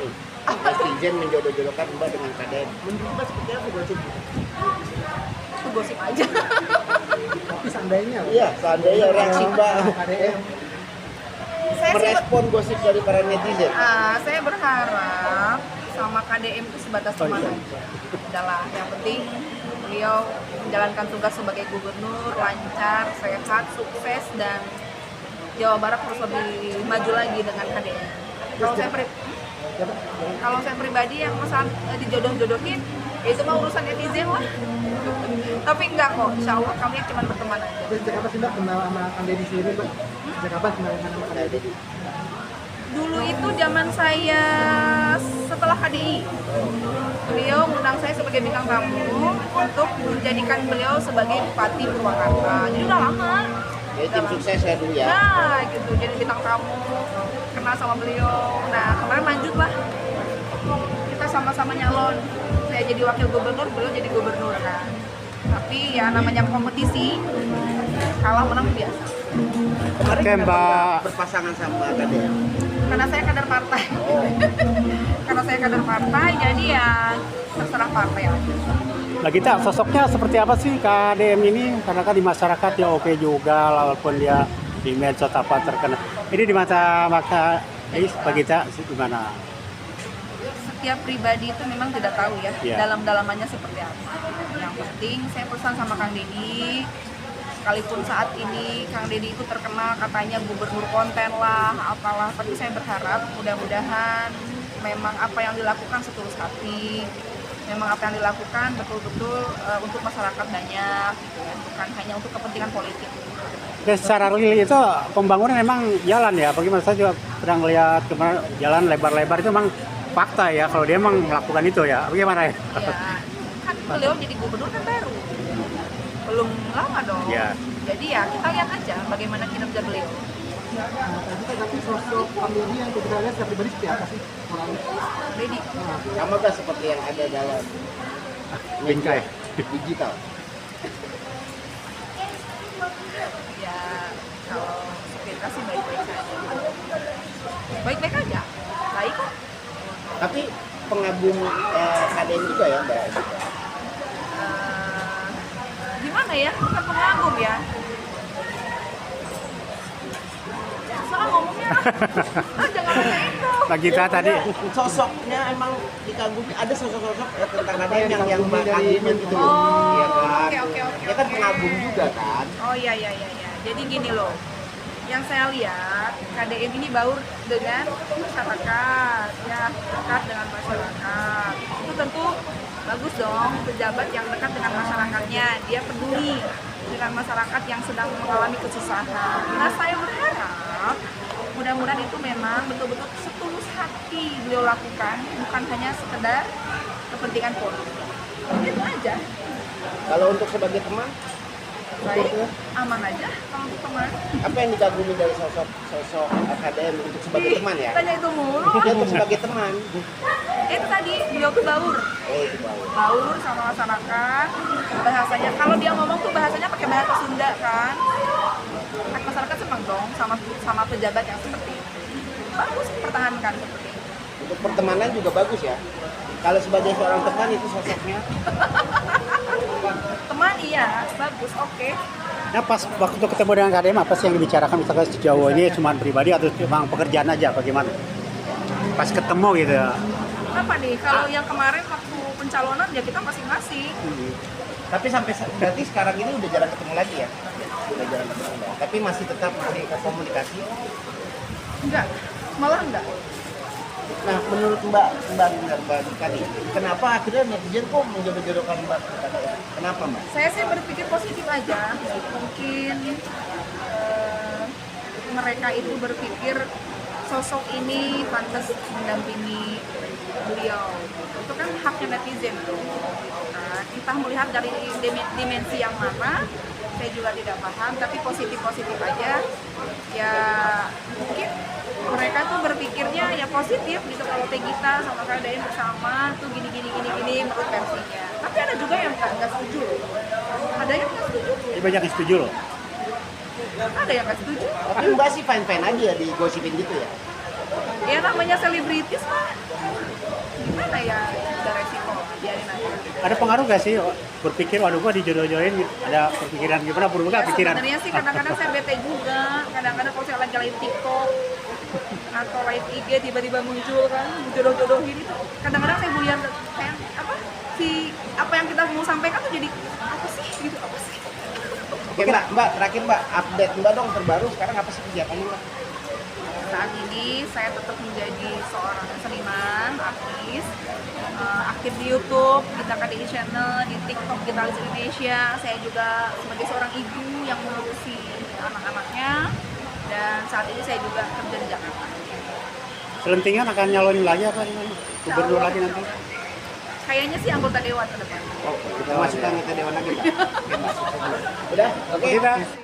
nih, netizen menjodoh-jodohkan Mbak dengan KDM. Menurut Mbak seperti apa gosip? Itu gosip aja. Tapi seandainya, Iya, seandainya reaksi Mbak KDM Saya sih merespon gosip dari para netizen. saya berharap sama KDM itu sebatas teman aja. Udahlah, yang penting beliau menjalankan tugas sebagai gubernur lancar, sehat, sukses, dan Jawa Barat harus lebih maju lagi dengan KDM. Kalau saya pribadi yang masalah dijodoh-jodohin, ya itu mah urusan netizen lah. Tapi enggak kok, insya Allah kami cuma berteman aja. sejak kapan sih Mbak kenal sama Kang Deddy sendiri, Mbak? Sejak kapan kenal sama Kang Deddy? Dulu itu zaman saya setelah KDI, beliau mengundang saya sebagai bintang tamu untuk menjadikan beliau sebagai Bupati Purwakarta. Jadi udah lama. Ya, tim sukses ya dulu ya. Nah, gitu. Jadi bintang tamu, kenal sama beliau. Nah, kemarin lanjut lah. Kita sama-sama nyalon. Saya jadi wakil gubernur, beliau jadi gubernur kan. Tapi ya namanya kompetisi, kalah menang biasa. Kemarin Oke, kenapa Mbak. berpasangan sama KDM? Karena saya kader partai. Karena saya kader partai, jadi ya terserah partai aja. Nah kita sosoknya seperti apa sih KDM ini? Karena kan di masyarakat ya oke juga, walaupun dia di medsos apa terkenal. Ini di mata Pak Gita gimana? Setiap pribadi itu memang tidak tahu ya Iya. dalam-dalamannya seperti apa. Yang penting saya pesan sama Kang Deddy, sekalipun saat ini Kang Deddy itu terkenal katanya gubernur konten lah, apalah, tapi saya berharap mudah-mudahan memang apa yang dilakukan setulus hati, memang apa yang dilakukan betul-betul untuk masyarakat banyak, gitu kan, bukan hanya untuk kepentingan politik. Oke, secara real itu pembangunan memang jalan ya. Bagaimana saya juga pernah lihat kemarin jalan lebar-lebar itu memang fakta ya. Kalau dia memang melakukan itu ya, bagaimana ya? Ya, kan beliau jadi gubernur kan baru, belum lama dong. Ya. Jadi ya kita lihat aja bagaimana kinerja beliau. Tapi sosok Kang Deddy yang kita lihat secara pribadi seperti apa sih? Orangnya? Deddy, Sama gak seperti yang ada dalam Bingkai. digital? ya kalau sepeda sih baik-baik aja. Baik-baik aja, baik kok. Tapi pengagum KDM juga ya Mbak? Gimana ya, bukan pengagum ya. Salah ngomongnya. Jangan ngomong itu. Pak Gita tadi Sosoknya emang dikagumi, ada sosok-sosok tentang KDM yang Mbak dari kagumin gitu loh. Oh, Iya kan? oke. Dia kan Oke. pengagum juga kan? Oh iya. Jadi gini loh, yang saya lihat KDM ini baur dengan masyarakat, ya dekat dengan masyarakat. Itu tentu bagus dong, pejabat yang dekat dengan masyarakatnya, dia peduli dengan masyarakat yang sedang mengalami kesusahan. Nah saya berharap mudah-mudahan itu memang betul-betul setulus hati beliau lakukan, bukan hanya sekedar kepentingan politik. Itu aja. Kalau untuk sebagai teman, Baik, aman aja kalau untuk teman. apa yang dikagumi dari sosok KDM untuk sebagai teman ya? Tanya itu mulu. Dia untuk sebagai teman. Itu tadi beliau tuh baur, Oh itu bagus. baur sama masyarakat. Bahasanya kalau dia ngomong tuh bahasanya pakai bahasa Sunda kan. Kan masyarakat senang dong sama pejabat yang seperti itu. Bagus pertahankan seperti itu. Untuk pertemanan juga bagus ya. Kalau sebagai seorang teman itu sosoknya Teman iya, bagus, oke. Nah pas waktu ketemu dengan KDM apa sih yang dibicarakan misalkan sejauh ini cuma pribadi atau memang pekerjaan aja bagaimana? Pas ketemu gitu ya. Apa nih? Kalau yang kemarin waktu pencalonan ya kita masing-masing. tapi sampai berarti sekarang ini udah jarang ketemu lagi ya? Udah jarang ketemu ya. Tapi masih tetap masih komunikasi. Enggak, malah enggak. Nah, menurut Mbak Kani, kenapa akhirnya netizen kok menjodoh-jodohkan Mbak Kani? Kenapa Mbak? Saya sih berpikir positif aja. Mungkin mereka itu berpikir sosok ini pantas mendampingi beliau. Itu kan haknya netizen tuh. Gitu kan. Entah melihat dari dimensi yang mana, saya juga tidak paham. Tapi positif aja. Ya mungkin mereka tuh berpikirnya ya positif gitu, kalau Pegita sama KDM bersama tuh gini menurut versinya. Tapi ada juga yang nggak setuju loh. Ada yang nggak setuju. Ini banyak yang setuju loh. Ada yang nggak setuju. Tapi Mbak sih fine-fine aja ya digosipin gitu ya? Ya namanya selebritis mah gimana ya, udah resiko, biarin aja. Ada pengaruh gak sih berpikir, waduh gua dijodoh-jodohin gitu? Ada perpikiran gimana? Berubah Ya, pikiran? sebenarnya sih kadang-kadang saya bete juga, kadang-kadang kalau saya lagi live TikTok atau live IG tiba-tiba muncul kan jodoh-jodohin itu, kadang-kadang saya buyar, kayak apa yang kita mau sampaikan tuh jadi apa sih gitu, apa sih. Oke Mbak, terakhir Mbak, update Mbak dong terbaru sekarang apa sih kegiatannya Mbak? Saat ini saya tetap menjadi seorang seniman, artis, aktif di YouTube, Gita KDI Channel, di TikTok Gitalis Indonesia. Saya juga sebagai seorang ibu yang mengurusi anak-anaknya, dan saat ini saya juga kerja di Jakarta. Selentingan akan nyalonin lagi apa gimana? Gubernur lagi nanti? Kayaknya sih anggota dewan ke depan. Oh, kita masukkan ke Dewan lagi Mbak. Oke, Mbak. Udah, oke. Kita